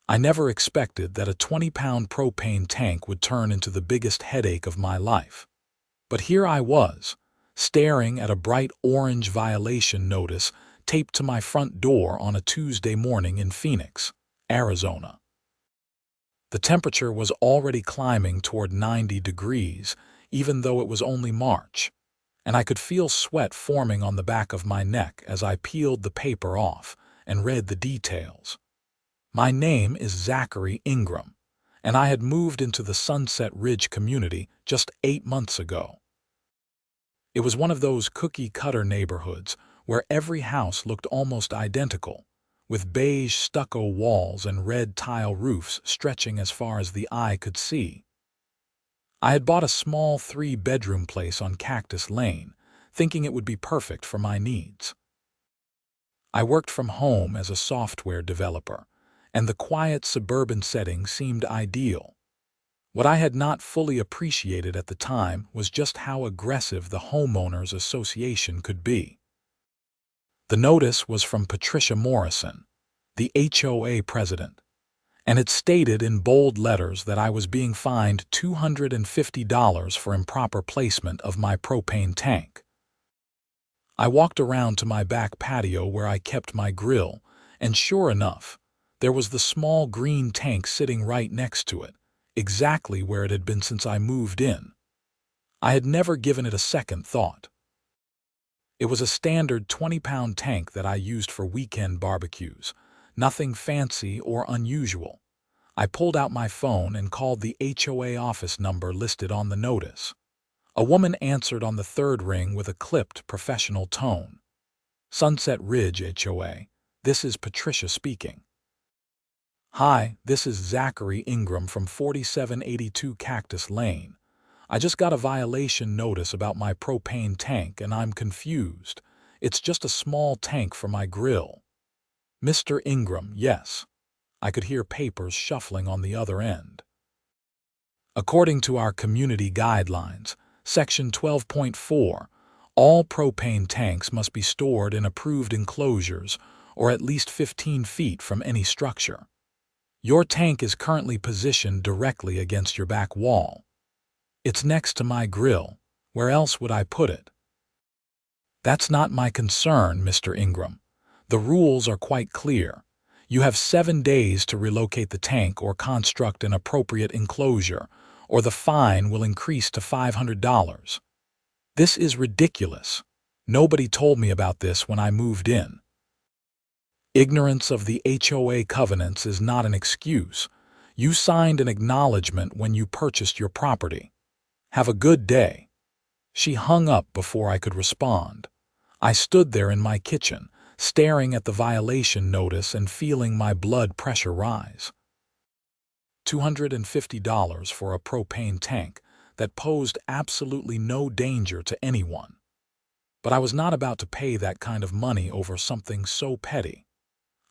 I never expected that a 20-pound propane tank would turn into the biggest headache of my life. But here I was, staring at a bright orange violation notice taped to my front door on a Tuesday morning in Phoenix, Arizona. The temperature was already climbing toward 90 degrees, even though it was only March, and I could feel sweat forming on the back of my neck as I peeled the paper off and read the details. My name is Zachary Ingram, and I had moved into the Sunset Ridge community just 8 months ago. It was one of those cookie-cutter neighborhoods where every house looked almost identical, with beige stucco walls and red tile roofs stretching as far as the eye could see. I had bought a small 3-bedroom place on Cactus Lane, thinking it would be perfect for my needs. I worked from home as a software developer, and the quiet suburban setting seemed ideal. What I had not fully appreciated at the time was just how aggressive the homeowners association could be. The notice was from Patricia Morrison, the HOA president, and it stated in bold letters that I was being fined $250 for improper placement of my propane tank. I walked around to my back patio where I kept my grill, and sure enough, there was the small green tank sitting right next to it, exactly where it had been since I moved in. I had never given it a second thought. It was a standard 20-pound tank that I used for weekend barbecues, nothing fancy or unusual. I pulled out my phone and called the HOA office number listed on the notice. A woman answered on the third ring with a clipped, professional tone. "Sunset Ridge HOA, this is Patricia speaking." "Hi, this is Zachary Ingram from 4782 Cactus Lane. I just got a violation notice about my propane tank and I'm confused. It's just a small tank for my grill." "Mr. Ingram, yes." I could hear papers shuffling on the other end. "According to our community guidelines, Section 12.4, all propane tanks must be stored in approved enclosures or at least 15 feet from any structure. Your tank is currently positioned directly against your back wall. It's next to my grill. Where else would I put it?" "That's not my concern, Mr. Ingram. The rules are quite clear. You have 7 days to relocate the tank or construct an appropriate enclosure, or the fine will increase to $500. This is ridiculous. Nobody told me about this when I moved in." Ignorance of the HOA covenants is not an excuse. You signed an acknowledgement when you purchased your property. Have a good day. She hung up before I could respond. I stood there in my kitchen, staring at the violation notice and feeling my blood pressure rise. $250 for a propane tank that posed absolutely no danger to anyone. But I was not about to pay that kind of money over something so petty.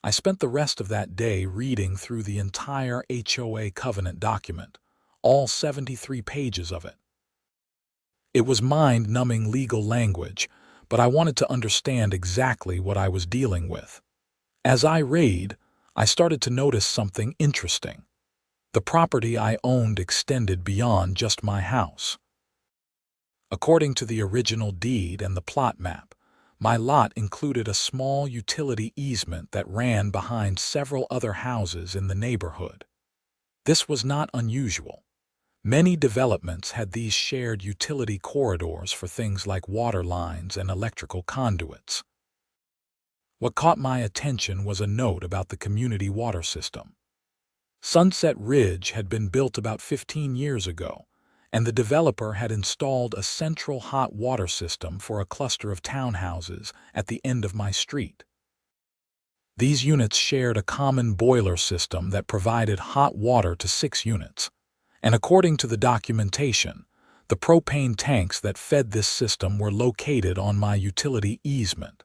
I spent the rest of that day reading through the entire HOA covenant document, all 73 pages of it. It was mind-numbing legal language, but I wanted to understand exactly what I was dealing with. As I read, I started to notice something interesting. The property I owned extended beyond just my house. According to the original deed and the plot map, my lot included a small utility easement that ran behind several other houses in the neighborhood. This was not unusual. Many developments had these shared utility corridors for things like water lines and electrical conduits. What caught my attention was a note about the community water system. Sunset Ridge had been built about 15 years ago, and the developer had installed a central hot water system for a cluster of townhouses at the end of my street. These units shared a common boiler system that provided hot water to 6 units, and according to the documentation, the propane tanks that fed this system were located on my utility easement.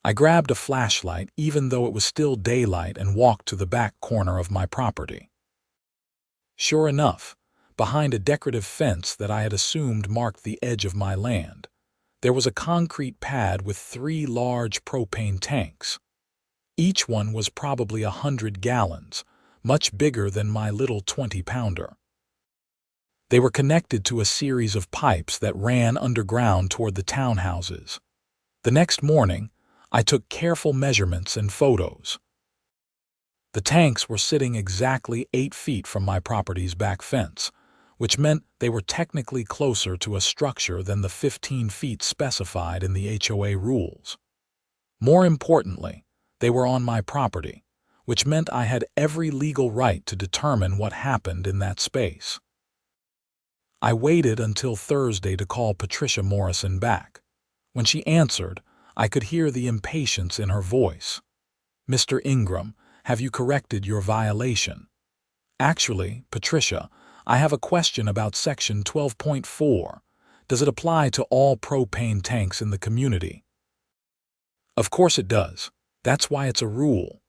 I grabbed a flashlight even though it was still daylight and walked to the back corner of my property. Sure enough, behind a decorative fence that I had assumed marked the edge of my land, there was a concrete pad with 3 large propane tanks. Each one was probably 100 gallons, much bigger than my little 20-pounder. They were connected to a series of pipes that ran underground toward the townhouses. The next morning, I took careful measurements and photos. The tanks were sitting exactly 8 feet from my property's back fence, which meant they were technically closer to a structure than the 15 feet specified in the HOA rules. More importantly, they were on my property, which meant I had every legal right to determine what happened in that space. I waited until Thursday to call Patricia Morrison back. When she answered, I could hear the impatience in her voice. "Mr. Ingram, have you corrected your violation?" "Actually, Patricia, I have a question about Section 12.4. Does it apply to all propane tanks in the community?" "Of course it does. That's why it's a rule."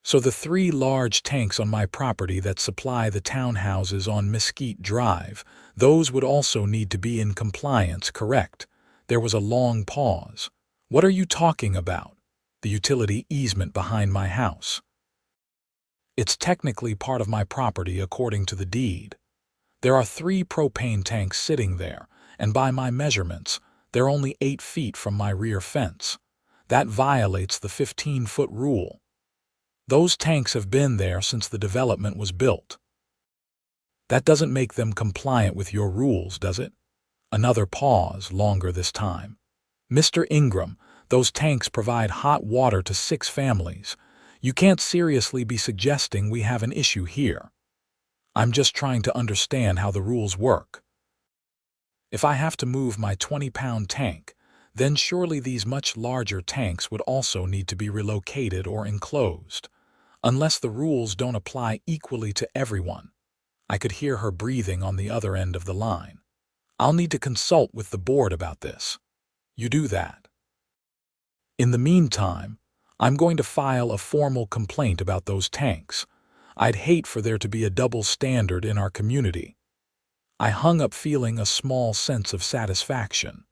"So the 3 large tanks on my property that supply the townhouses on Mesquite Drive, those would also need to be in compliance, correct?" There was a long pause. "What are you talking about?" "The utility easement behind my house. It's technically part of my property according to the deed. There are 3 propane tanks sitting there, and by my measurements, they're only 8 feet from my rear fence. That violates the 15-foot rule. Those tanks have been there since the development was built. That doesn't make them compliant with your rules, does it?" Another pause, longer this time. "Mr. Ingram, those tanks provide hot water to 6 families. You can't seriously be suggesting we have an issue here." "I'm just trying to understand how the rules work. If I have to move my 20-pound tank, then surely these much larger tanks would also need to be relocated or enclosed, unless the rules don't apply equally to everyone." I could hear her breathing on the other end of the line. "I'll need to consult with the board about this." "You do that. In the meantime, I'm going to file a formal complaint about those tanks. I'd hate for there to be a double standard in our community." I hung up feeling a small sense of satisfaction.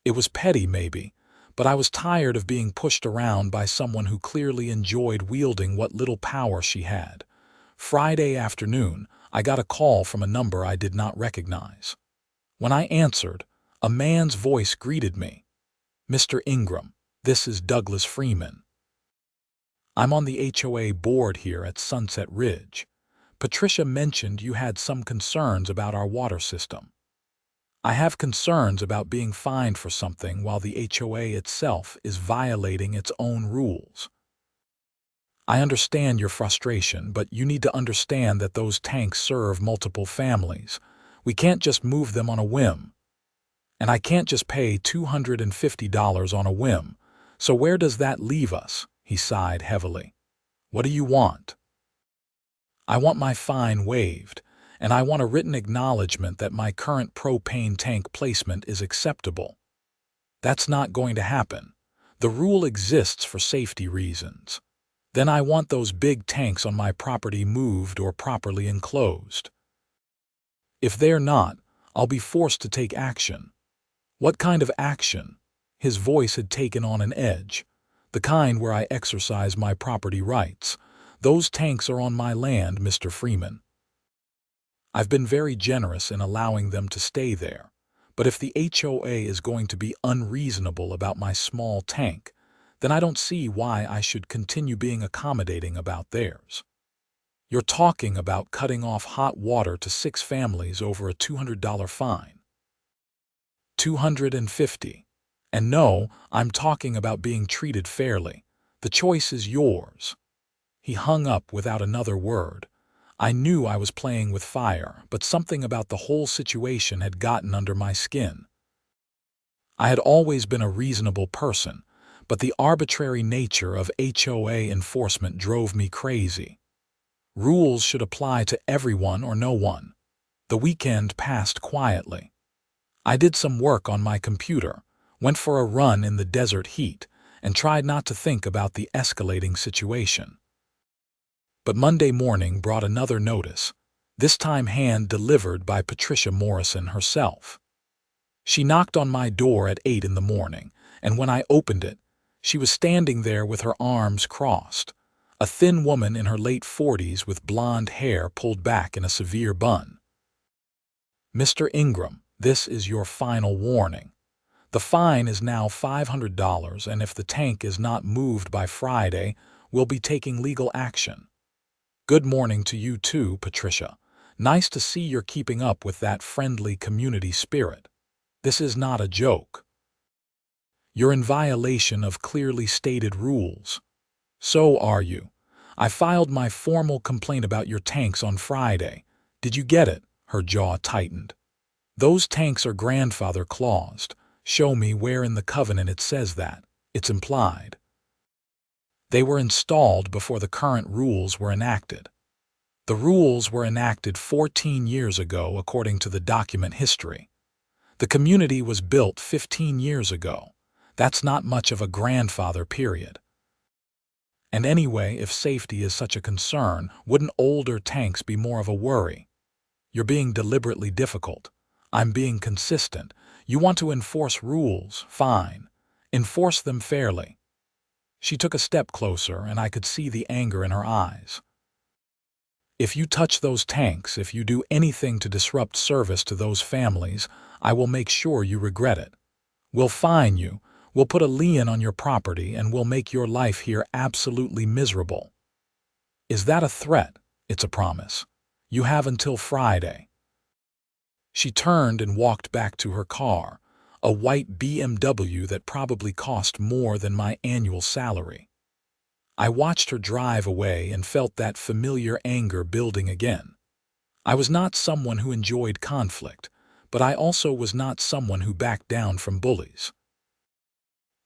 It was petty, maybe, but I was tired of being pushed around by someone who clearly enjoyed wielding what little power she had. Friday afternoon, I got a call from a number I did not recognize. When I answered, a man's voice greeted me. "Mr. Ingram, this is Douglas Freeman. I'm on the HOA board here at Sunset Ridge. Patricia mentioned you had some concerns about our water system." "I have concerns about being fined for something while the HOA itself is violating its own rules." "I understand your frustration, but you need to understand that those tanks serve multiple families. We can't just move them on a whim. And I can't just pay $250 on a whim. So where does that leave us?" He sighed heavily. "What do you want?" "I want my fine waived, and I want a written acknowledgement that my current propane tank placement is acceptable." "That's not going to happen. The rule exists for safety reasons." "Then I want those big tanks on my property moved or properly enclosed. If they're not, I'll be forced to take action." "What kind of action?" His voice had taken on an edge. "The kind where I exercise my property rights. Those tanks are on my land, Mr. Freeman. I've been very generous in allowing them to stay there. But if the HOA is going to be unreasonable about my small tank, then I don't see why I should continue being accommodating about theirs. You're talking about cutting off hot water to 6 families over a $200 fine. $250. And no, I'm talking about being treated fairly. The choice is yours." He hung up without another word. I knew I was playing with fire, but something about the whole situation had gotten under my skin. I had always been a reasonable person, but the arbitrary nature of HOA enforcement drove me crazy. Rules should apply to everyone or no one. The weekend passed quietly. I did some work on my computer, went for a run in the desert heat, and tried not to think about the escalating situation. But Monday morning brought another notice, this time hand-delivered by Patricia Morrison herself. She knocked on my door at 8 in the morning, and when I opened it, she was standing there with her arms crossed. a thin woman in her late 40s with blonde hair pulled back in a severe bun. "Mr. Ingram, this is your final warning. The fine is now $500, and if the tank is not moved by Friday, we'll be taking legal action." "Good morning to you too, Patricia. Nice to see you're keeping up with that friendly community spirit. This is not a joke. You're in violation of clearly stated rules." "So are you. I filed my formal complaint about your tanks on Friday. Did you get it?" Her jaw tightened. "Those tanks are grandfather claused. Show me where in the covenant it says that. It's implied." "They were installed before the current rules were enacted." "The rules were enacted 14 years ago according to the document history. The community was built 15 years ago. That's not much of a grandfather period. And anyway, if safety is such a concern, wouldn't older tanks be more of a worry?" "You're being deliberately difficult. I'm being consistent. You want to enforce rules, fine. Enforce them fairly." She took a step closer, and I could see the anger in her eyes. "If you touch those tanks, if you do anything to disrupt service to those families, I will make sure you regret it. We'll fine you, we'll put a lien on your property, and we'll make your life here absolutely miserable." "Is that a threat?" "It's a promise. You have until Friday." She turned and walked back to her car, a white BMW that probably cost more than my annual salary. I watched her drive away and felt that familiar anger building again. I was not someone who enjoyed conflict, but I also was not someone who backed down from bullies.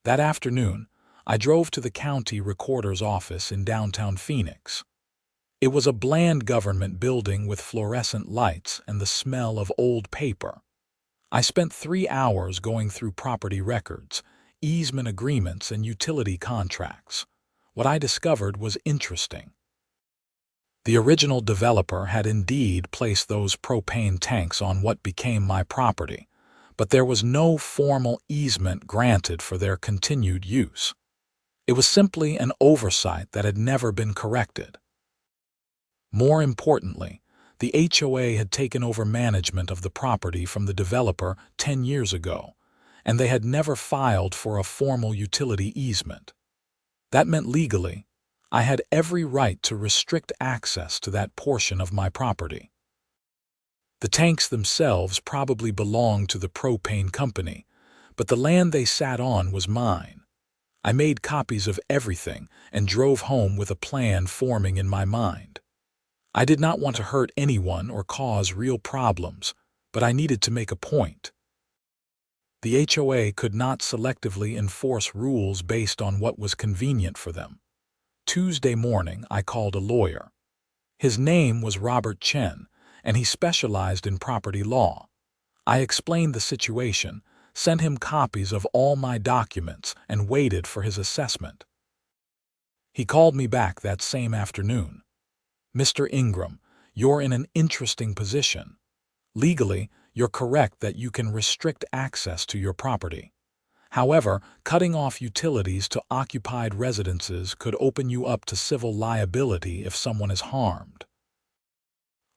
That afternoon, I drove to the county recorder's office in downtown Phoenix. It was a bland government building with fluorescent lights and the smell of old paper. I spent 3 hours going through property records, easement agreements, and utility contracts. What I discovered was interesting. The original developer had indeed placed those propane tanks on what became my property, but there was no formal easement granted for their continued use. It was simply an oversight that had never been corrected. More importantly, the HOA had taken over management of the property from the developer 10 years ago, and they had never filed for a formal utility easement. That meant legally, I had every right to restrict access to that portion of my property. The tanks themselves probably belonged to the propane company, but the land they sat on was mine. I made copies of everything and drove home with a plan forming in my mind. I did not want to hurt anyone or cause real problems, but I needed to make a point. The HOA could not selectively enforce rules based on what was convenient for them. Tuesday morning, I called a lawyer. His name was Robert Chen, and he specialized in property law. I explained the situation, sent him copies of all my documents, and waited for his assessment. He called me back that same afternoon. "Mr. Ingram, you're in an interesting position. Legally, you're correct that you can restrict access to your property. However, cutting off utilities to occupied residences could open you up to civil liability if someone is harmed."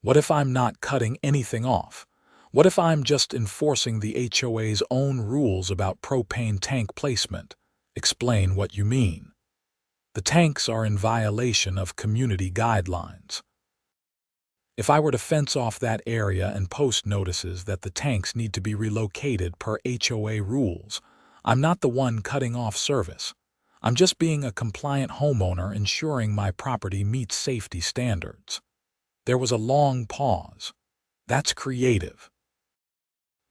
"What if I'm not cutting anything off? What if I'm just enforcing the HOA's own rules about propane tank placement?" "Explain what you mean." "The tanks are in violation of community guidelines. If I were to fence off that area and post notices that the tanks need to be relocated per HOA rules, I'm not the one cutting off service. I'm just being a compliant homeowner ensuring my property meets safety standards." There was a long pause. "That's creative.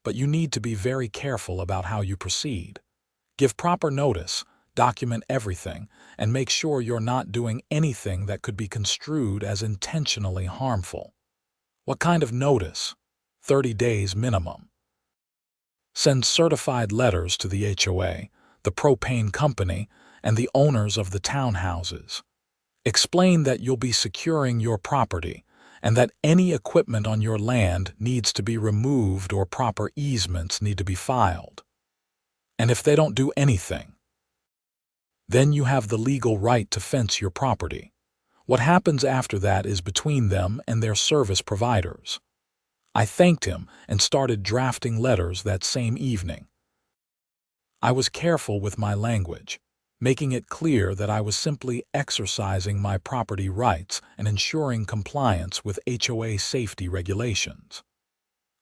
But you need to be very careful about how you proceed. Give proper notice, document everything, and make sure you're not doing anything that could be construed as intentionally harmful." "What kind of notice?" 30 days minimum. Send certified letters to the HOA, the propane company, and the owners of the townhouses. Explain that you'll be securing your property and that any equipment on your land needs to be removed or proper easements need to be filed. And if they don't do anything, then you have the legal right to fence your property. What happens after that is between them and their service providers. I thanked him and started drafting letters that same evening. I was careful with my language, making it clear that I was simply exercising my property rights and ensuring compliance with HOA safety regulations.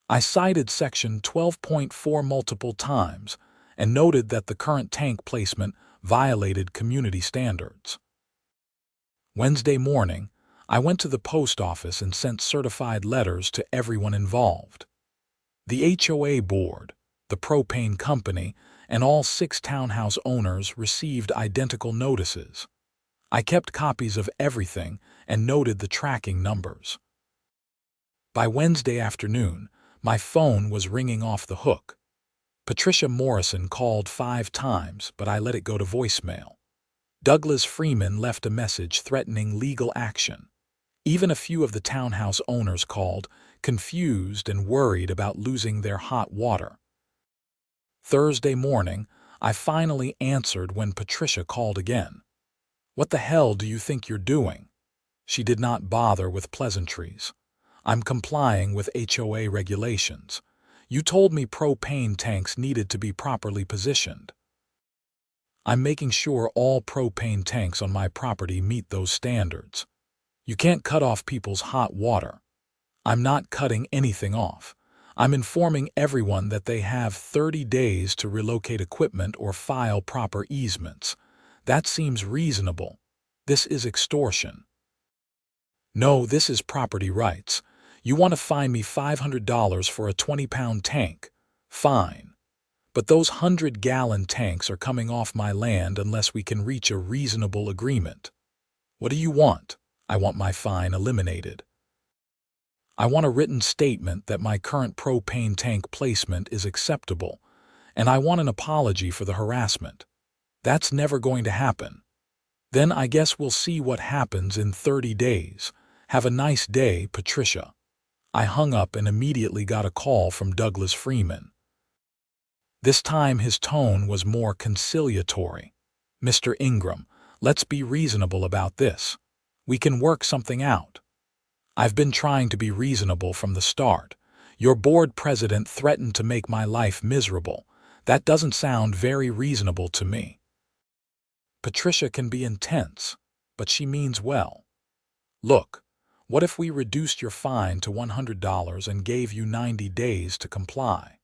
I cited Section 12.4 multiple times and noted that the current tank placement violated community standards. Wednesday morning, I went to the post office and sent certified letters to everyone involved. The HOA board, the propane company, and all 6 townhouse owners received identical notices. I kept copies of everything and noted the tracking numbers. By Wednesday afternoon, my phone was ringing off the hook. Patricia Morrison called 5 times, but I let it go to voicemail. Douglas Freeman left a message threatening legal action. Even a few of the townhouse owners called, confused and worried about losing their hot water. Thursday morning, I finally answered when Patricia called again. "What the hell do you think you're doing?" She did not bother with pleasantries. "I'm complying with HOA regulations. You told me propane tanks needed to be properly positioned. I'm making sure all propane tanks on my property meet those standards. You can't cut off people's hot water." I'm not cutting anything off. I'm informing everyone that they have 30 days to relocate equipment or file proper easements. That seems reasonable. This is extortion. No, this is property rights. You want to fine me $500 for a 20-pound tank? Fine. But those 100-gallon tanks are coming off my land unless we can reach a reasonable agreement. What do you want? I want my fine eliminated. I want a written statement that my current propane tank placement is acceptable, and I want an apology for the harassment. That's never going to happen. Then I guess we'll see what happens in 30 days. Have a nice day, Patricia. I hung up and immediately got a call from Douglas Freeman. This time his tone was more conciliatory. "Mr. Ingram, let's be reasonable about this. We can work something out. I've been trying to be reasonable from the start. Your board president threatened to make my life miserable. That doesn't sound very reasonable to me." Patricia can be intense, but she means well. "Look, what if we reduced your fine to $100 and gave you 90 days to comply?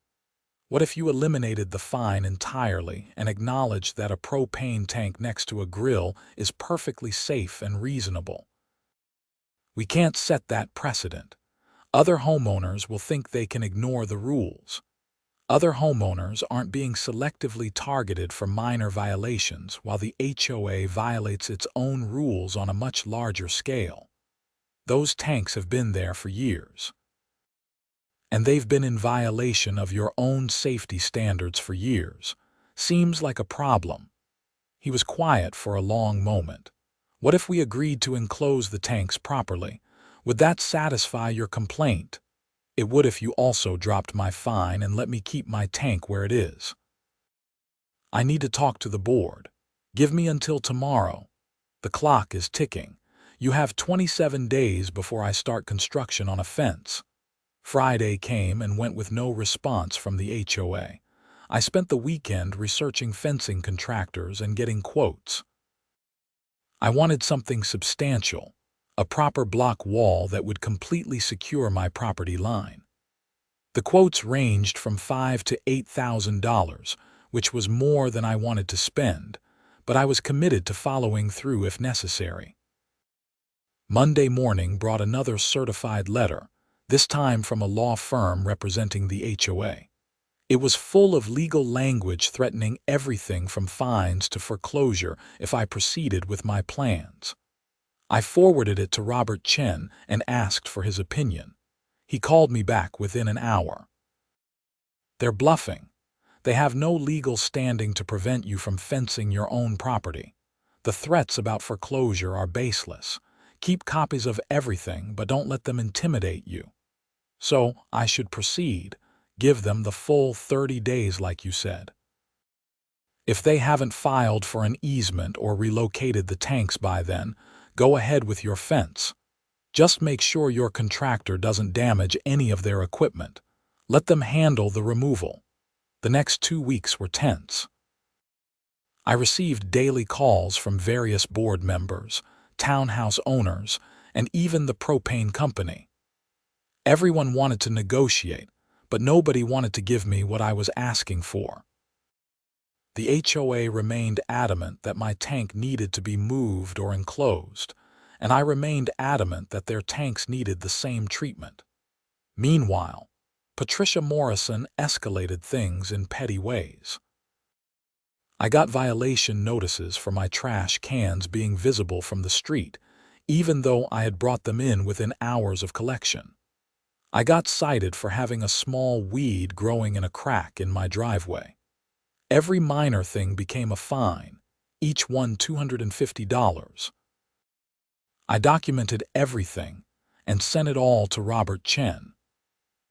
What if you eliminated the fine entirely and acknowledged that a propane tank next to a grill is perfectly safe and reasonable? We can't set that precedent. Other homeowners will think they can ignore the rules. Other homeowners aren't being selectively targeted for minor violations while the HOA violates its own rules on a much larger scale. Those tanks have been there for years. And they've been in violation of your own safety standards for years. Seems like a problem." He was quiet for a long moment. "What if we agreed to enclose the tanks properly? Would that satisfy your complaint?" "It would if you also dropped my fine and let me keep my tank where it is." "I need to talk to the board. Give me until tomorrow. The clock is ticking. You have 27 days before I start construction on a fence." Friday came and went with no response from the HOA. I spent the weekend researching fencing contractors and getting quotes. I wanted something substantial, a proper block wall that would completely secure my property line. The quotes ranged from $5,000 to $8,000, which was more than I wanted to spend, but I was committed to following through if necessary. Monday morning brought another certified letter, this time from a law firm representing the HOA. It was full of legal language threatening everything from fines to foreclosure if I proceeded with my plans. I forwarded it to Robert Chen and asked for his opinion. He called me back within an hour. "They're bluffing. They have no legal standing to prevent you from fencing your own property. The threats about foreclosure are baseless. Keep copies of everything, but don't let them intimidate you. So I should proceed. Give them the full 30 days like you said. If they haven't filed for an easement or relocated the tanks by then, Go ahead with your fence. Just make sure your contractor doesn't damage any of their equipment. Let them handle the removal. The next 2 weeks were tense. I received daily calls from various board members, townhouse owners, and even the propane company. Everyone wanted to negotiate, but nobody wanted to give me what I was asking for. The HOA remained adamant that my tank needed to be moved or enclosed, and I remained adamant that their tanks needed the same treatment. Meanwhile, Patricia Morrison escalated things in petty ways. I got violation notices for my trash cans being visible from the street, even though I had brought them in within hours of collection. I got cited for having a small weed growing in a crack in my driveway. Every minor thing became a fine, each one $250. I documented everything and sent it all to Robert Chen.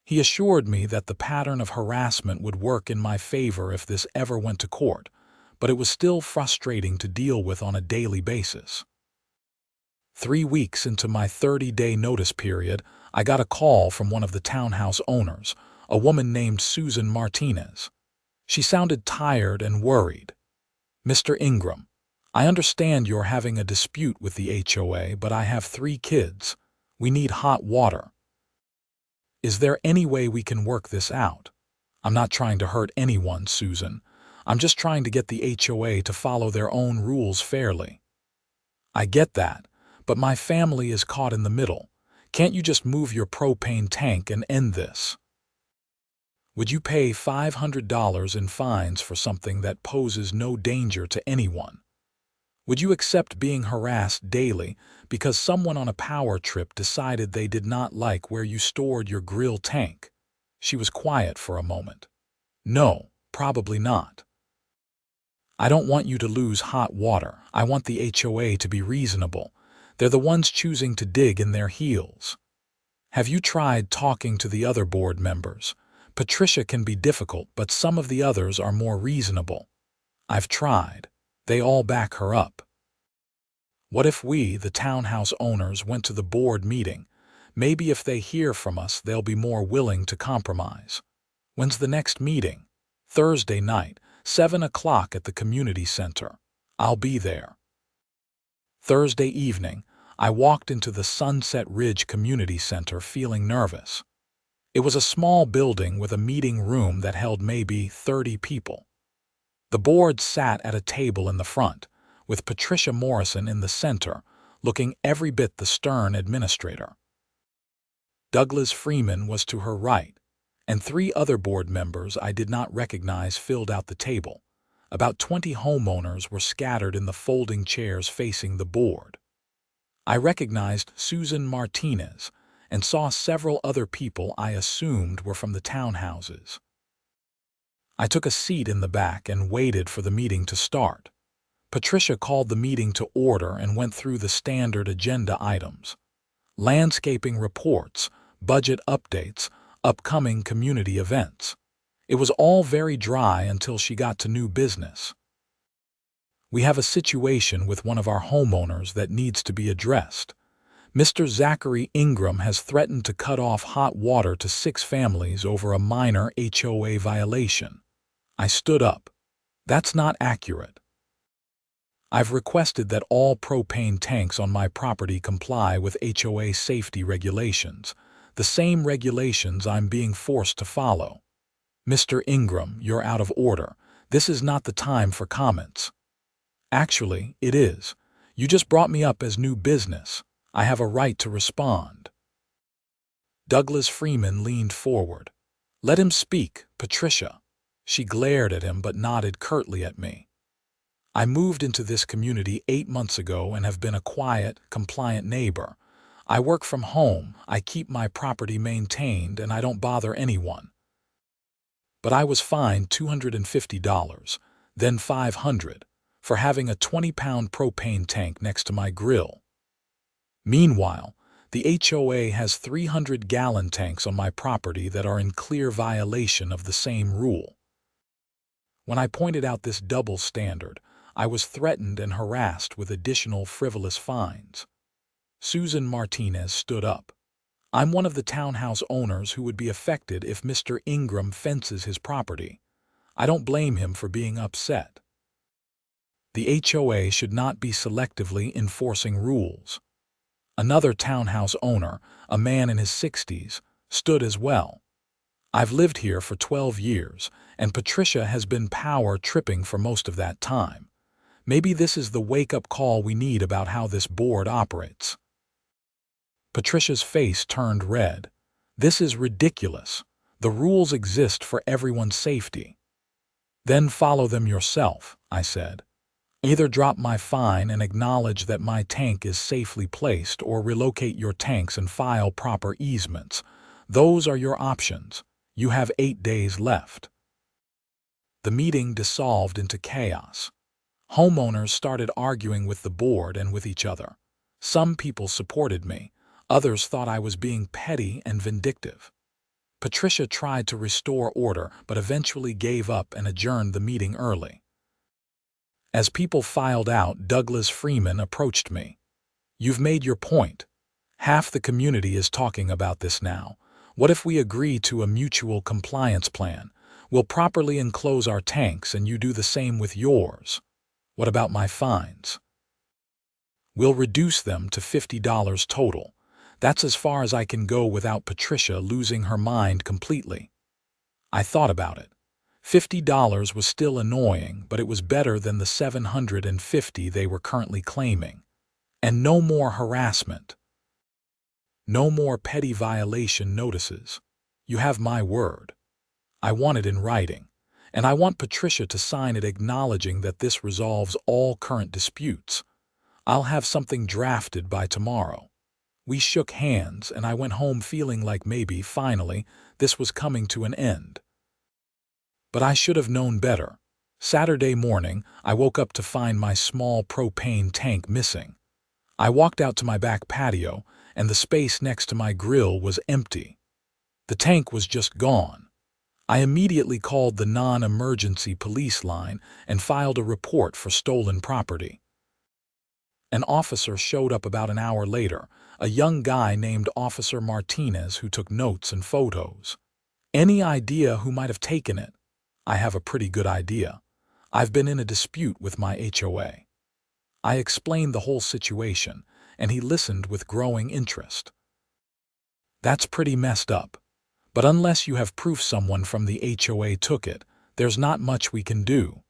He assured me that the pattern of harassment would work in my favor if this ever went to court, but it was still frustrating to deal with on a daily basis. 3 weeks into my 30-day notice period, I got a call from one of the townhouse owners, a woman named Susan Martinez. She sounded tired and worried. "Mr. Ingram, I understand you're having a dispute with the HOA, but I have 3 kids. We need hot water. Is there any way we can work this out? I'm not trying to hurt anyone, Susan. I'm just trying to get the HOA to follow their own rules fairly." "I get that, but my family is caught in the middle. Can't you just move your propane tank and end this? Would you pay $500 in fines for something that poses no danger to anyone? Would you accept being harassed daily because someone on a power trip decided they did not like where you stored your grill tank?" She was quiet for a moment. "No, probably not. I don't want you to lose hot water. I want the HOA to be reasonable. They're the ones choosing to dig in their heels. Have you tried talking to the other board members? Patricia can be difficult, but some of the others are more reasonable." "I've tried. They all back her up." "What if we, the townhouse owners, went to the board meeting? Maybe if they hear from us, they'll be more willing to compromise." "When's the next meeting?" "Thursday night, 7 o'clock at the community center. I'll be there." Thursday evening, I walked into the Sunset Ridge Community Center feeling nervous. It was a small building with a meeting room that held maybe 30 people. The board sat at a table in the front, with Patricia Morrison in the center, looking every bit the stern administrator. Douglas Freeman was to her right, and 3 other board members I did not recognize filled out the table. About 20 homeowners were scattered in the folding chairs facing the board. I recognized Susan Martinez and saw several other people I assumed were from the townhouses. I took a seat in the back and waited for the meeting to start. Patricia called the meeting to order and went through the standard agenda items: landscaping reports, budget updates, upcoming community events. It was all very dry until she got to new business. "We have a situation with one of our homeowners that needs to be addressed. Mr. Zachary Ingram has threatened to cut off hot water to 6 families over a minor HOA violation." I stood up. "That's not accurate. I've requested that all propane tanks on my property comply with HOA safety regulations, the same regulations I'm being forced to follow." "Mr. Ingram, you're out of order. This is not the time for comments." "Actually, it is. You just brought me up as new business. I have a right to respond." Douglas Freeman leaned forward. "Let him speak, Patricia." She glared at him but nodded curtly at me. "I moved into this community 8 months ago and have been a quiet, compliant neighbor. I work from home, I keep my property maintained, and I don't bother anyone. But I was fined $250, then $500, for having a 20-pound propane tank next to my grill. Meanwhile, the HOA has 300-gallon tanks on my property that are in clear violation of the same rule. When I pointed out this double standard, I was threatened and harassed with additional frivolous fines. Susan Martinez stood up. I'm one of the townhouse owners who would be affected if Mr. Ingram fences his property. I don't blame him for being upset. The HOA should not be selectively enforcing rules. Another townhouse owner, a man in his 60s, stood as well. I've lived here for 12 years, and Patricia has been power tripping for most of that time. Maybe this is the wake-up call we need about how this board operates. Patricia's face turned red. This is ridiculous. The rules exist for everyone's safety. Then follow them yourself, I said. Either drop my fine and acknowledge that my tank is safely placed, or relocate your tanks and file proper easements. Those are your options. You have 8 days left. The meeting dissolved into chaos. Homeowners started arguing with the board and with each other. Some people supported me. Others thought I was being petty and vindictive. Patricia tried to restore order, but eventually gave up and adjourned the meeting early. As people filed out, Douglas Freeman approached me. You've made your point. Half the community is talking about this now. What if we agree to a mutual compliance plan? We'll properly enclose our tanks and you do the same with yours. What about my fines? We'll reduce them to $50 total. That's as far as I can go without Patricia losing her mind completely. I thought about it. $50 was still annoying, but it was better than the $750 they were currently claiming. And no more harassment. No more petty violation notices. You have my word. I want it in writing, and I want Patricia to sign it acknowledging that this resolves all current disputes. I'll have something drafted by tomorrow. We shook hands, and I went home feeling like maybe, finally, this was coming to an end. But I should have known better. Saturday morning, I woke up to find my small propane tank missing. I walked out to my back patio, and the space next to my grill was empty. The tank was just gone. I immediately called the non-emergency police line and filed a report for stolen property. An officer showed up about an hour later, a young guy named Officer Martinez who took notes and photos. Any idea who might have taken it? I have a pretty good idea. I've been in a dispute with my HOA. I explained the whole situation, and he listened with growing interest. That's pretty messed up. But unless you have proof someone from the HOA took it, there's not much we can do.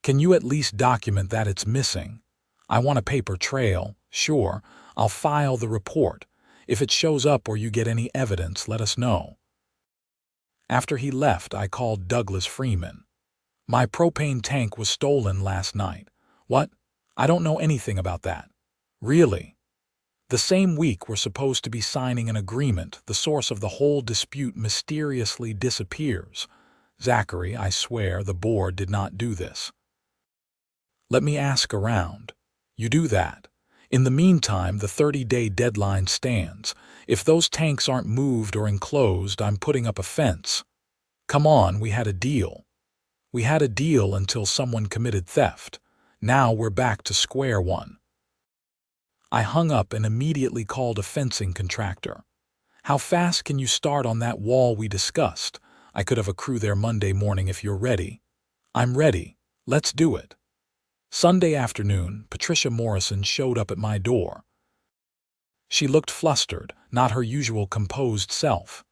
Can you at least document that it's missing? I want a paper trail. Sure, I'll file the report. If it shows up or you get any evidence, let us know. After he left, I called Douglas Freeman. My propane tank was stolen last night. What? I don't know anything about that. Really? The same week we're supposed to be signing an agreement, the source of the whole dispute mysteriously disappears. Zachary, I swear the board did not do this. Let me ask around. You do that. In the meantime, the 30-day deadline stands. If those tanks aren't moved or enclosed, I'm putting up a fence. Come on, we had a deal. We had a deal until someone committed theft. Now we're back to square one. I hung up and immediately called a fencing contractor. How fast can you start on that wall we discussed? I could have a crew there Monday morning if you're ready. I'm ready. Let's do it. Sunday afternoon, Patricia Morrison showed up at my door. She looked flustered, not her usual composed self.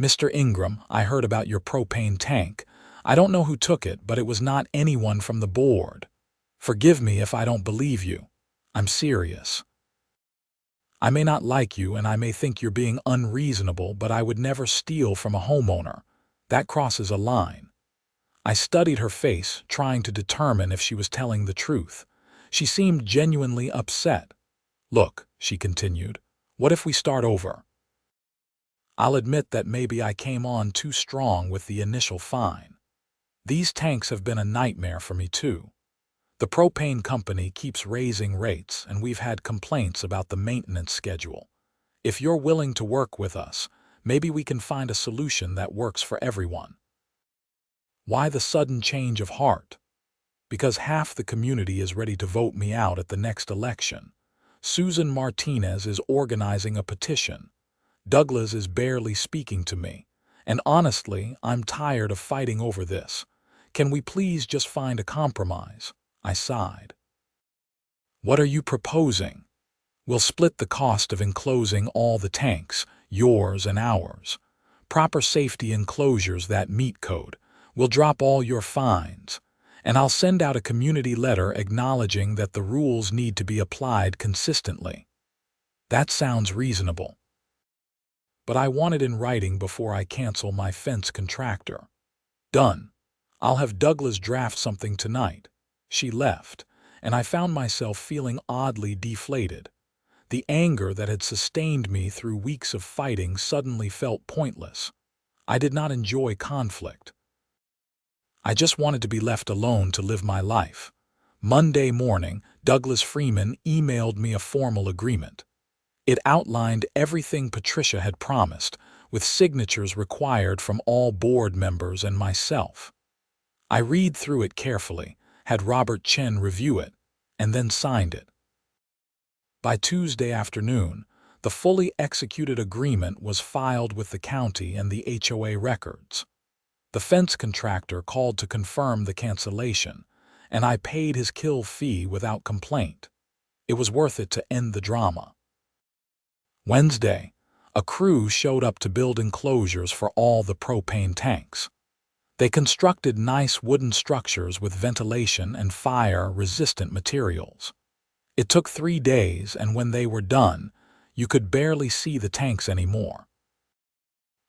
Mr. Ingram, I heard about your propane tank. I don't know who took it, but it was not anyone from the board. Forgive me if I don't believe you. I'm serious. I may not like you and I may think you're being unreasonable, but I would never steal from a homeowner. That crosses a line. I studied her face, trying to determine if she was telling the truth. She seemed genuinely upset. Look, she continued, what if we start over? I'll admit that maybe I came on too strong with the initial fine. These tanks have been a nightmare for me too. The propane company keeps raising rates, and we've had complaints about the maintenance schedule. If you're willing to work with us, maybe we can find a solution that works for everyone. Why the sudden change of heart? Because half the community is ready to vote me out at the next election. Susan Martinez is organizing a petition. Douglas is barely speaking to me. And honestly, I'm tired of fighting over this. Can we please just find a compromise? I sighed. What are you proposing? We'll split the cost of enclosing all the tanks, yours and ours. Proper safety enclosures that meet code. We'll drop all your fines. And I'll send out a community letter acknowledging that the rules need to be applied consistently. That sounds reasonable. But I want it in writing before I cancel my fence contractor. Done. I'll have Douglas draft something tonight. She left, and I found myself feeling oddly deflated. The anger that had sustained me through weeks of fighting suddenly felt pointless. I did not enjoy conflict. I just wanted to be left alone to live my life. Monday morning, Douglas Freeman emailed me a formal agreement. It outlined everything Patricia had promised, with signatures required from all board members and myself. I read through it carefully, had Robert Chen review it, and then signed it. By Tuesday afternoon, the fully executed agreement was filed with the county and the HOA records. The fence contractor called to confirm the cancellation, and I paid his kill fee without complaint. It was worth it to end the drama. Wednesday, a crew showed up to build enclosures for all the propane tanks. They constructed nice wooden structures with ventilation and fire-resistant materials. It took 3 days, and when they were done, you could barely see the tanks anymore.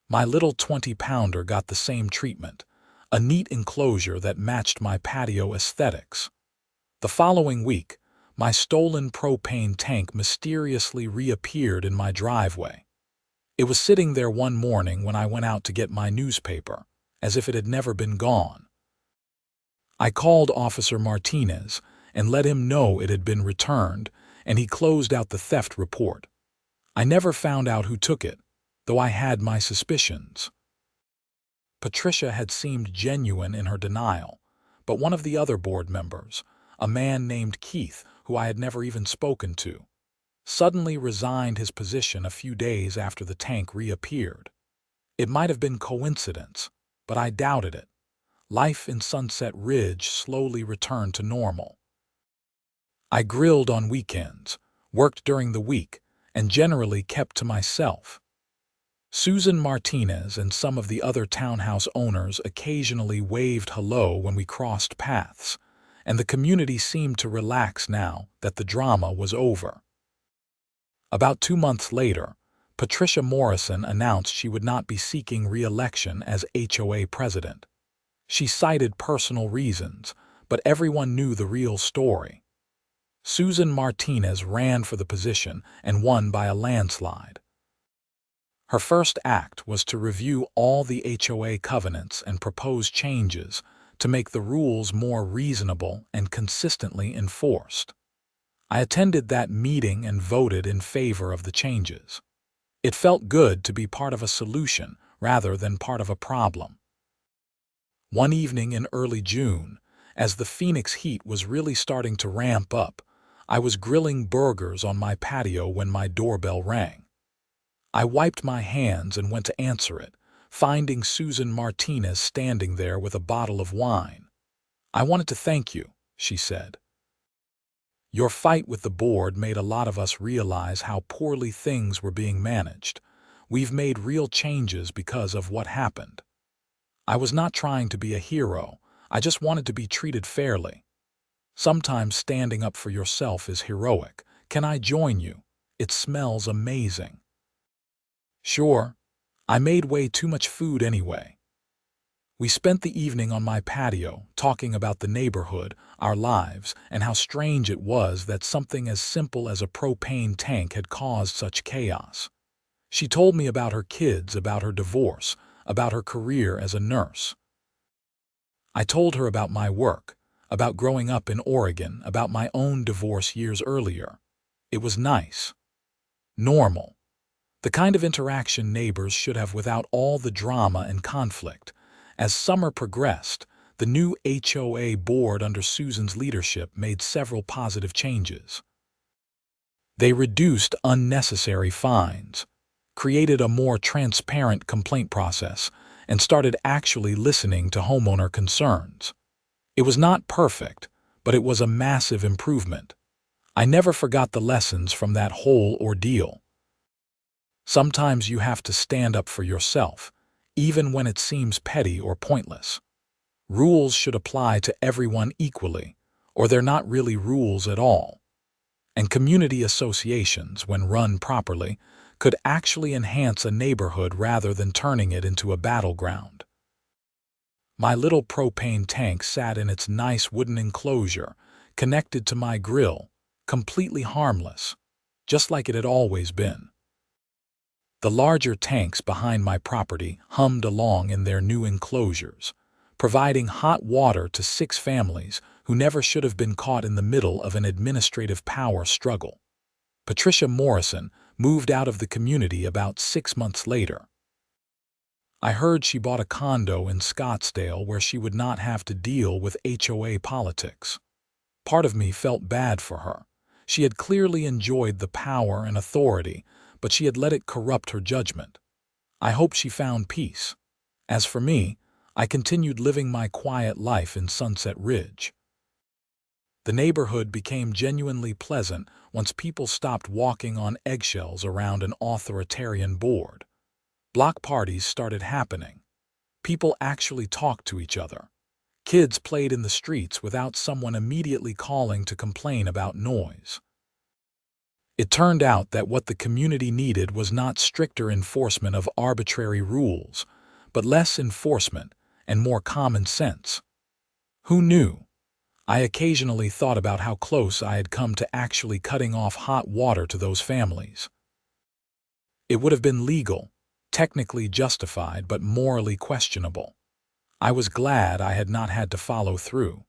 My little 20-pounder got the same treatment, a neat enclosure that matched my patio aesthetics. The following week, my stolen propane tank mysteriously reappeared in my driveway. It was sitting there one morning when I went out to get my newspaper, as if it had never been gone. I called Officer Martinez and let him know it had been returned, and he closed out the theft report. I never found out who took it, though I had my suspicions. Patricia had seemed genuine in her denial, but one of the other board members, a man named Keith, who I had never even spoken to, suddenly resigned his position a few days after the tank reappeared. It might have been coincidence, but I doubted it. Life in Sunset Ridge slowly returned to normal. I grilled on weekends, worked during the week, and generally kept to myself. Susan Martinez and some of the other townhouse owners occasionally waved hello when we crossed paths, and the community seemed to relax now that the drama was over. About 2 months later, Patricia Morrison announced she would not be seeking re-election as HOA president. She cited personal reasons, but everyone knew the real story. Susan Martinez ran for the position and won by a landslide. Her first act was to review all the HOA covenants and propose changes to make the rules more reasonable and consistently enforced. I attended that meeting and voted in favor of the changes. It felt good to be part of a solution rather than part of a problem. One evening in early June, as the Phoenix heat was really starting to ramp up, I was grilling burgers on my patio when my doorbell rang. I wiped my hands and went to answer it, finding Susan Martinez standing there with a bottle of wine. "I wanted to thank you," she said. "Your fight with the board made a lot of us realize how poorly things were being managed. We've made real changes because of what happened. I was not trying to be a hero, I just wanted to be treated fairly. Sometimes standing up for yourself is heroic. Can I join you? It smells amazing." "Sure. I made way too much food anyway." We spent the evening on my patio, talking about the neighborhood, our lives, and how strange it was that something as simple as a propane tank had caused such chaos. She told me about her kids, about her divorce, about her career as a nurse. I told her about my work, about growing up in Oregon, about my own divorce years earlier. It was nice. Normal. The kind of interaction neighbors should have without all the drama and conflict. As summer progressed, the new HOA board under Susan's leadership made several positive changes. They reduced unnecessary fines, created a more transparent complaint process, and started actually listening to homeowner concerns. It was not perfect, but it was a massive improvement. I never forgot the lessons from that whole ordeal. Sometimes you have to stand up for yourself, even when it seems petty or pointless. Rules should apply to everyone equally, or they're not really rules at all. And community associations, when run properly, could actually enhance a neighborhood rather than turning it into a battleground. My little propane tank sat in its nice wooden enclosure, connected to my grill, completely harmless, just like it had always been. The larger tanks behind my property hummed along in their new enclosures, providing hot water to 6 families who never should have been caught in the middle of an administrative power struggle. Patricia Morrison moved out of the community about 6 months later. I heard she bought a condo in Scottsdale where she would not have to deal with HOA politics. Part of me felt bad for her. She had clearly enjoyed the power and authority, but she had let it corrupt her judgment. I hope she found peace. As for me, I continued living my quiet life in Sunset Ridge. The neighborhood became genuinely pleasant once people stopped walking on eggshells around an authoritarian board. Block parties started happening. People actually talked to each other. Kids played in the streets without someone immediately calling to complain about noise. It turned out that what the community needed was not stricter enforcement of arbitrary rules, but less enforcement and more common sense. Who knew? I occasionally thought about how close I had come to actually cutting off hot water to those families. It would have been legal, technically justified, but morally questionable. I was glad I had not had to follow through.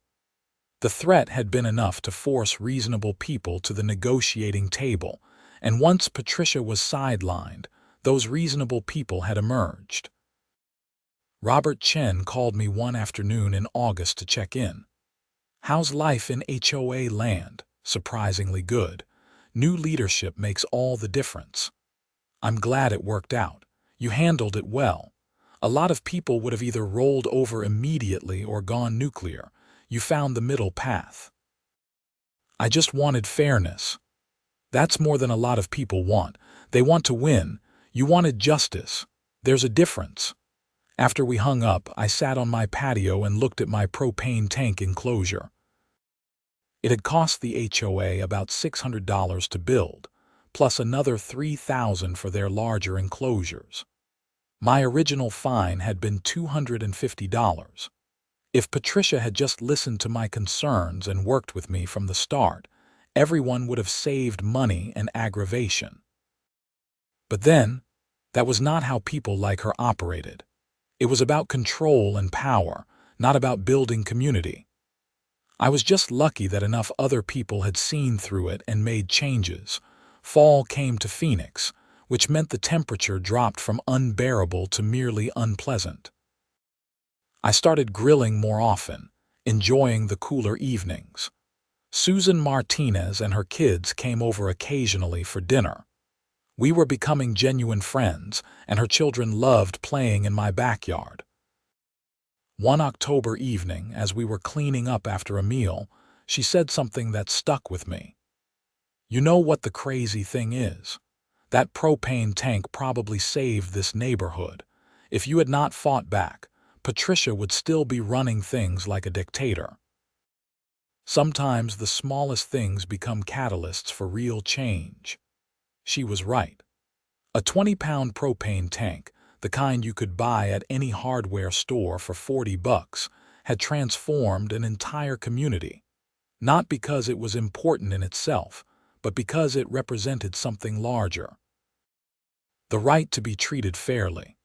The threat had been enough to force reasonable people to the negotiating table, and once Patricia was sidelined, those reasonable people had emerged. Robert Chen called me one afternoon in August to check in. "How's life in HOA land?" "Surprisingly good. New leadership makes all the difference." "I'm glad it worked out. You handled it well. A lot of people would have either rolled over immediately or gone nuclear. You found the middle path." "I just wanted fairness." "That's more than a lot of people want. They want to win. You wanted justice. There's a difference." After we hung up, I sat on my patio and looked at my propane tank enclosure. It had cost the HOA about $600 to build, plus another $3,000 for their larger enclosures. My original fine had been $250. If Patricia had just listened to my concerns and worked with me from the start, everyone would have saved money and aggravation. But then, that was not how people like her operated. It was about control and power, not about building community. I was just lucky that enough other people had seen through it and made changes. Fall came to Phoenix, which meant the temperature dropped from unbearable to merely unpleasant. I started grilling more often, enjoying the cooler evenings. Susan Martinez and her kids came over occasionally for dinner. We were becoming genuine friends, and her children loved playing in my backyard. One October evening, as we were cleaning up after a meal, she said something that stuck with me. "You know what the crazy thing is? That propane tank probably saved this neighborhood. If you had not fought back, Patricia would still be running things like a dictator." Sometimes the smallest things become catalysts for real change. She was right. A 20-pound propane tank, the kind you could buy at any hardware store for $40, had transformed an entire community. Not because it was important in itself, but because it represented something larger. The right to be treated fairly.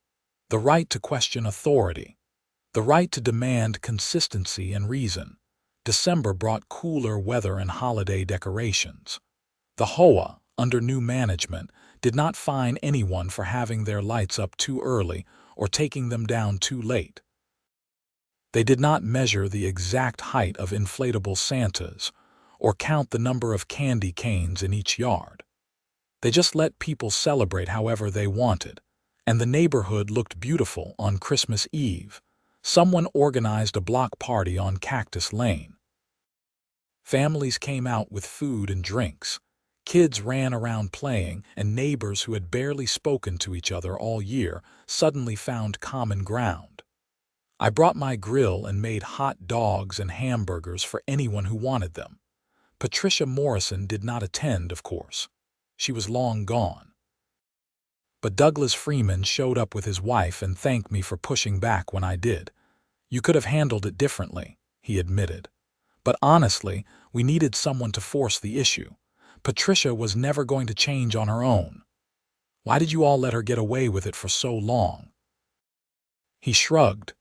The right to question authority. The right to demand consistency and reason. December brought cooler weather and holiday decorations. The HOA, under new management, did not fine anyone for having their lights up too early or taking them down too late. They did not measure the exact height of inflatable Santas or count the number of candy canes in each yard. They just let people celebrate however they wanted, and the neighborhood looked beautiful on Christmas Eve. Someone organized a block party on Cactus Lane. Families came out with food and drinks. Kids ran around playing, and neighbors who had barely spoken to each other all year suddenly found common ground. I brought my grill and made hot dogs and hamburgers for anyone who wanted them. Patricia Morrison did not attend, of course. She was long gone. But Douglas Freeman showed up with his wife and thanked me for pushing back when I did. "You could have handled it differently," he admitted. "But honestly, we needed someone to force the issue. Patricia was never going to change on her own. Why did you all let her get away with it for so long?" He shrugged.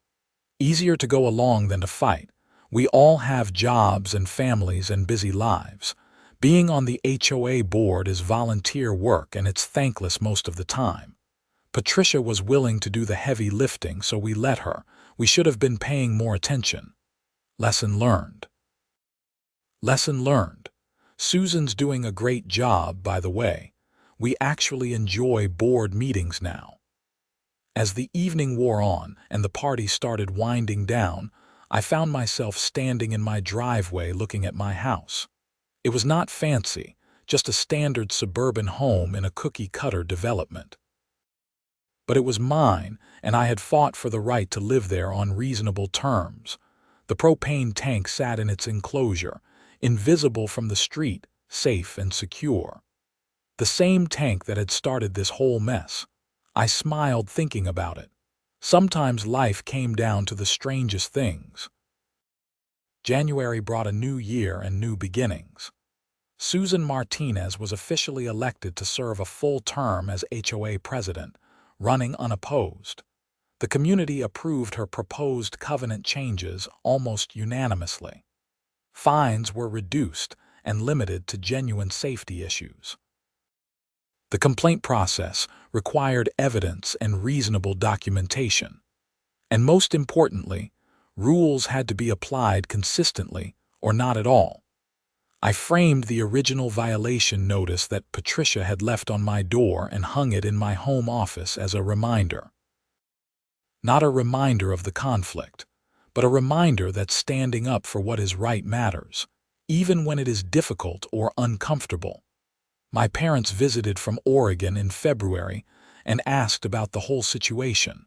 "Easier to go along than to fight. We all have jobs and families and busy lives. Being on the HOA board is volunteer work and it's thankless most of the time. Patricia was willing to do the heavy lifting, so we let her. We should have been paying more attention." Lesson learned. Lesson learned. Susan's doing a great job, by the way. We actually enjoy board meetings now. As the evening wore on and the party started winding down, I found myself standing in my driveway looking at my house. It was not fancy, just a standard suburban home in a cookie-cutter development. But it was mine, and I had fought for the right to live there on reasonable terms. The propane tank sat in its enclosure, invisible from the street, safe and secure. The same tank that had started this whole mess. I smiled thinking about it. Sometimes life came down to the strangest things. January brought a new year and new beginnings. Susan Martinez was officially elected to serve a full term as HOA president, running unopposed. The community approved her proposed covenant changes almost unanimously. Fines were reduced and limited to genuine safety issues. The complaint process required evidence and reasonable documentation. And most importantly, rules had to be applied consistently or not at all. I framed the original violation notice that Patricia had left on my door and hung it in my home office as a reminder. Not a reminder of the conflict, but a reminder that standing up for what is right matters, even when it is difficult or uncomfortable. My parents visited from Oregon in February and asked about the whole situation.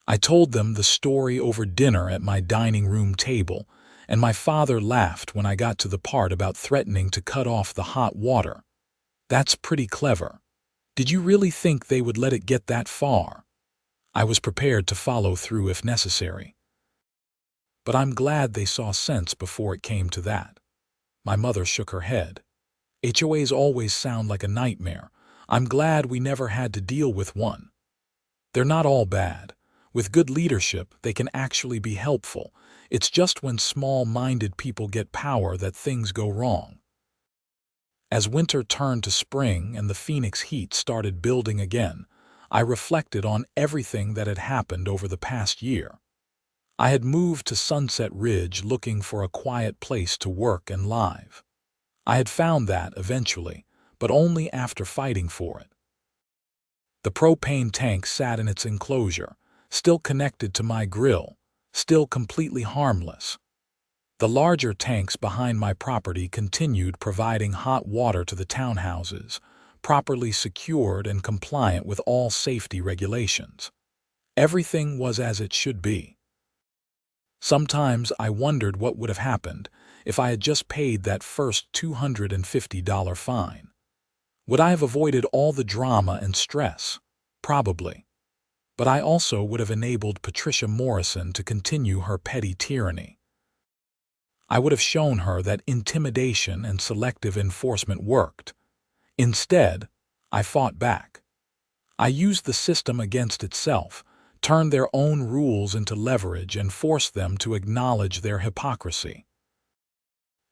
I told them the story over dinner at my dining room table, and my father laughed when I got to the part about threatening to cut off the hot water. "That's pretty clever. Did you really think they would let it get that far?" I was prepared to follow through if necessary. But I'm glad they saw sense before it came to that. My mother shook her head. "HOAs always sound like a nightmare. I'm glad we never had to deal with one. They're not all bad. With good leadership, they can actually be helpful. It's just when small-minded people get power that things go wrong." As winter turned to spring and the Phoenix heat started building again, I reflected on everything that had happened over the past year. I had moved to Sunset Ridge looking for a quiet place to work and live. I had found that eventually, but only after fighting for it. The propane tank sat in its enclosure, still connected to my grill, still completely harmless. The larger tanks behind my property continued providing hot water to the townhouses, properly secured and compliant with all safety regulations. Everything was as it should be. Sometimes I wondered what would have happened if I had just paid that first $250 fine. Would I have avoided all the drama and stress? Probably. But I also would have enabled Patricia Morrison to continue her petty tyranny. I would have shown her that intimidation and selective enforcement worked. Instead, I fought back. I used the system against itself, turned their own rules into leverage and forced them to acknowledge their hypocrisy.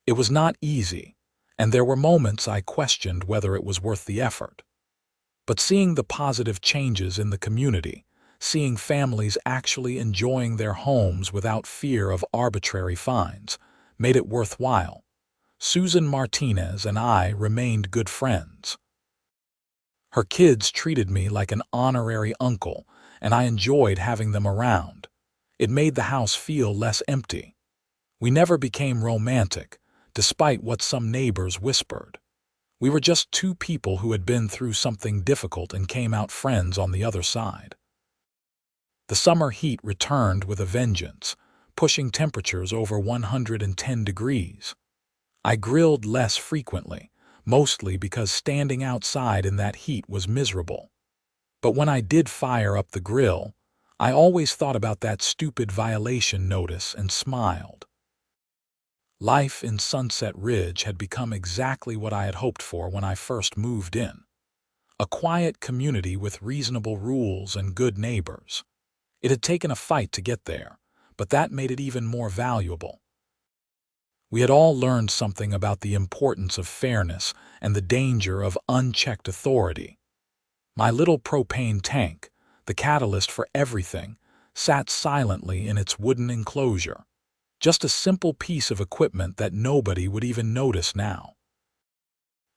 It was not easy, and there were moments I questioned whether it was worth the effort. But seeing the positive changes in the community, seeing families actually enjoying their homes without fear of arbitrary fines, made it worthwhile. Susan Martinez and I remained good friends. Her kids treated me like an honorary uncle, and I enjoyed having them around. It made the house feel less empty. We never became romantic, despite what some neighbors whispered. We were just two people who had been through something difficult and came out friends on the other side. The summer heat returned with a vengeance, pushing temperatures over 110 degrees. I grilled less frequently, mostly because standing outside in that heat was miserable. But when I did fire up the grill, I always thought about that stupid violation notice and smiled. Life in Sunset Ridge had become exactly what I had hoped for when I first moved in. A quiet community with reasonable rules and good neighbors. It had taken a fight to get there, but that made it even more valuable. We had all learned something about the importance of fairness and the danger of unchecked authority. My little propane tank, the catalyst for everything, sat silently in its wooden enclosure. Just a simple piece of equipment that nobody would even notice now.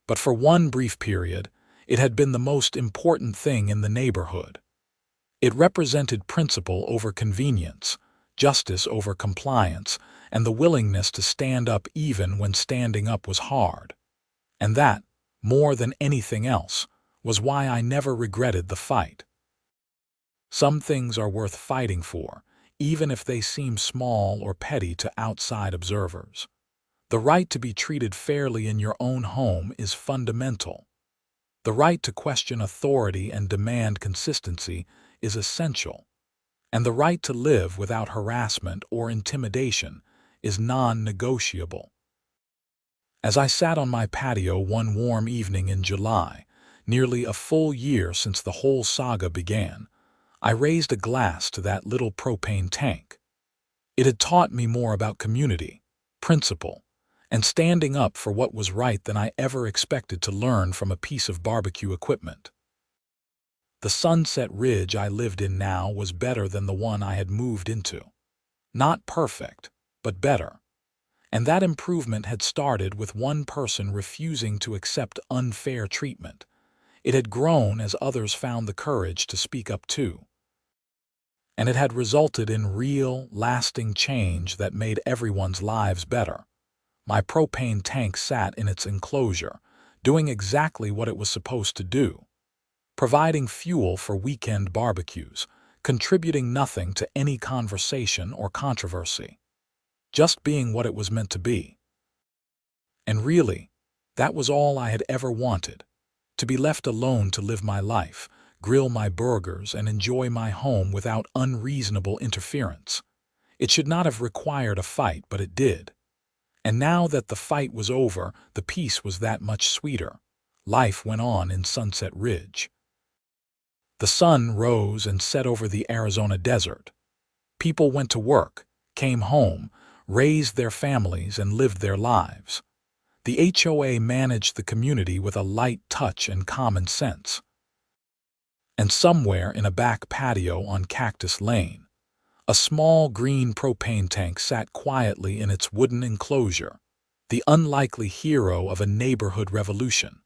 But for one brief period, it had been the most important thing in the neighborhood. It represented principle over convenience, justice over compliance, and the willingness to stand up even when standing up was hard. And that, more than anything else, was why I never regretted the fight. Some things are worth fighting for, even if they seem small or petty to outside observers. The right to be treated fairly in your own home is fundamental. The right to question authority and demand consistency is essential. And the right to live without harassment or intimidation is non-negotiable. As I sat on my patio one warm evening in July, nearly a full year since the whole saga began, I raised a glass to that little propane tank. It had taught me more about community, principle, and standing up for what was right than I ever expected to learn from a piece of barbecue equipment. The Sunset Ridge I lived in now was better than the one I had moved into. Not perfect, but better. And that improvement had started with one person refusing to accept unfair treatment. It had grown as others found the courage to speak up too. And it had resulted in real, lasting change that made everyone's lives better. My propane tank sat in its enclosure, doing exactly what it was supposed to do, providing fuel for weekend barbecues, contributing nothing to any conversation or controversy, just being what it was meant to be. And really, that was all I had ever wanted, to be left alone to live my life, grill my burgers, and enjoy my home without unreasonable interference. It should not have required a fight, but it did. And now that the fight was over, the peace was that much sweeter. Life went on in Sunset Ridge. The sun rose and set over the Arizona desert. People went to work, came home, raised their families, and lived their lives. The HOA managed the community with a light touch and common sense. And somewhere in a back patio on Cactus Lane, a small green propane tank sat quietly in its wooden enclosure, the unlikely hero of a neighborhood revolution.